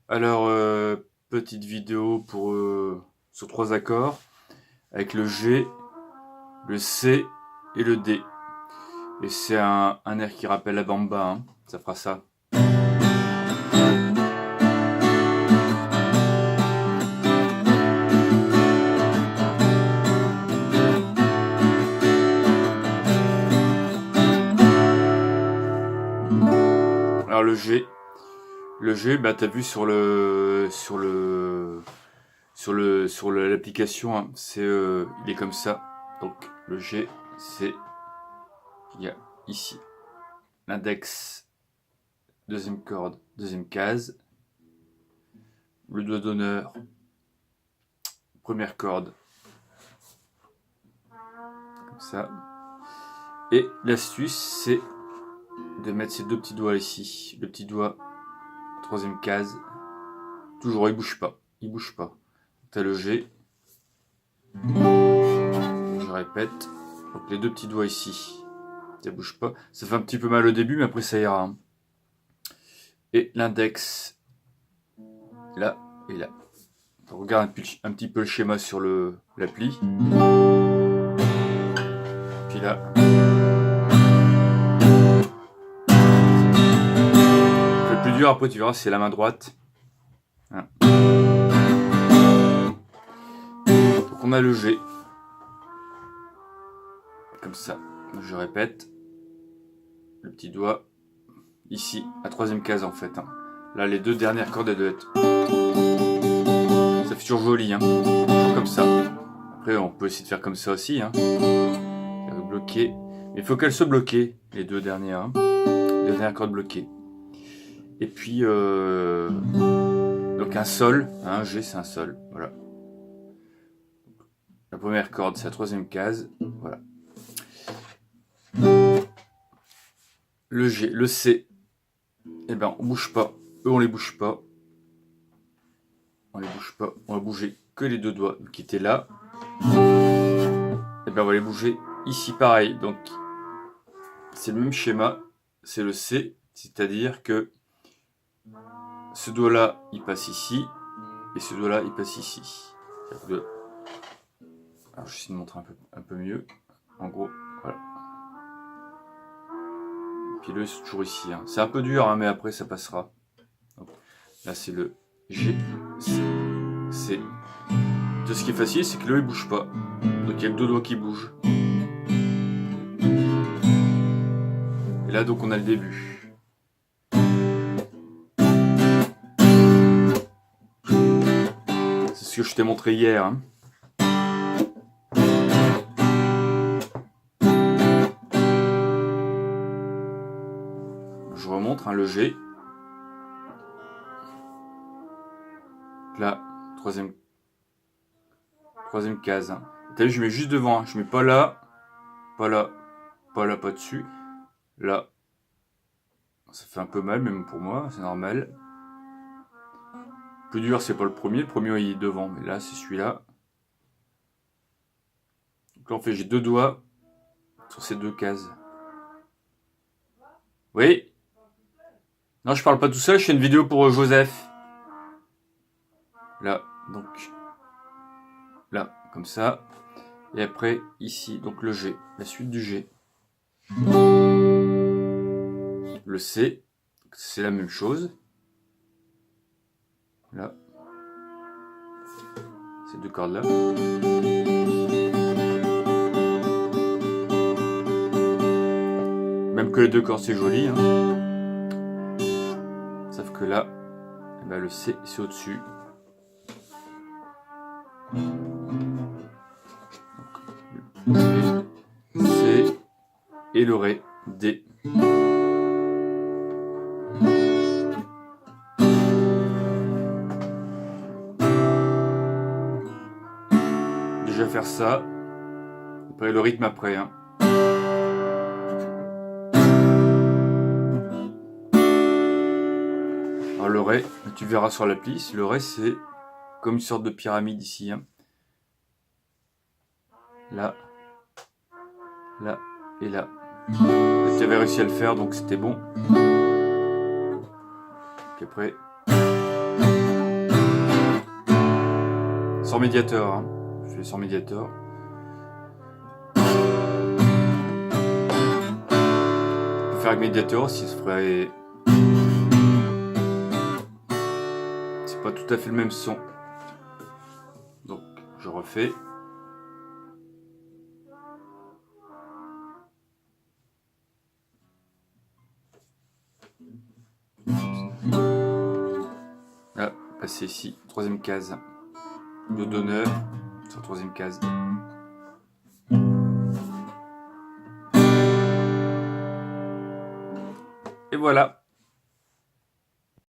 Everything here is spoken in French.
Alors, petite vidéo pour sur 3 accords avec le G, le C et le D. Et c'est un air qui rappelle la bamba, hein. Ça fera ça. Alors le G, bah t'as vu sur l'application, hein, c'est il est comme ça. Donc le G, c'est il y a ici l'index, deuxième corde, deuxième case, le doigt d'honneur, première corde, comme ça. Et l'astuce, c'est de mettre ces deux petits doigts ici, le petit doigt, troisième case, toujours il bouge pas, il bouge pas. T'as le G, je répète, donc les deux petits doigts ici, ça bouge pas, ça fait un petit peu mal au début mais après ça ira, hein. Et l'index, là et là. On regarde un petit peu le schéma sur l'appli, puis là. Le plus dur après tu verras c'est la main droite, hein. Donc on a le G, comme ça, je répète, le petit doigt ici, la troisième case en fait, hein. Là les deux dernières cordes elles doivent être, ça fait toujours joli, hein. Toujours comme ça. Après on peut essayer de faire comme ça aussi, hein. Bloquer, mais il faut qu'elles soient bloquées, les deux dernières, hein. Les dernières cordes bloquées. Et puis donc un sol, un G c'est un sol, voilà. La première corde c'est la troisième case, voilà. Le G, le C, eh ben on bouge pas, eux on les bouge pas, on les bouge pas, on va bouger que les deux doigts qui étaient là. Et ben on va les bouger ici pareil, donc c'est le même schéma, c'est le C, c'est-à-dire que ce doigt là il passe ici et ce doigt là il passe ici. Alors j'essaie de montrer un peu mieux, en gros, voilà. Puis le c'est toujours ici, hein. C'est un peu dur, hein, mais après ça passera. Donc, là c'est le G, C. De ce qui est facile, c'est que le il bouge pas. Donc il y a que deux doigts qui bougent. Et là donc on a le début. C'est ce que je t'ai montré hier, hein. Je remontre, hein, le G. Là, troisième case, hein. T'as vu, je mets juste devant, hein. Je mets pas là, pas là, pas là, pas dessus. Là, ça fait un peu mal, même pour moi, c'est normal. Le plus dur, c'est pas le premier il est devant, mais là, c'est celui-là. Donc là, en fait, j'ai deux doigts sur ces deux cases. Oui? Non, je parle pas tout seul, je fais une vidéo pour Joseph. Là, donc, là, comme ça. Et après, ici, donc le G, la suite du G. Le C, c'est la même chose. Là. Ces deux cordes là. Même que les deux cordes c'est joli, hein. Sauf que là, eh ben, le C c'est au-dessus. C et le Ré, D. Déjà faire ça. Après le rythme après, hein. Alors le Ré, tu verras sur l'appli, le Ré c'est comme une sorte de pyramide ici, hein. Là, là et là. Tu avais réussi à le faire donc c'était bon. Et après. Sans médiateur, hein. Je fais sans médiateur. On peut faire avec médiateur aussi, ça ferait... C'est pas tout à fait le même son. Donc, je refais. Là, passer ici, troisième case. Do d'honneur sur troisième case. Et voilà.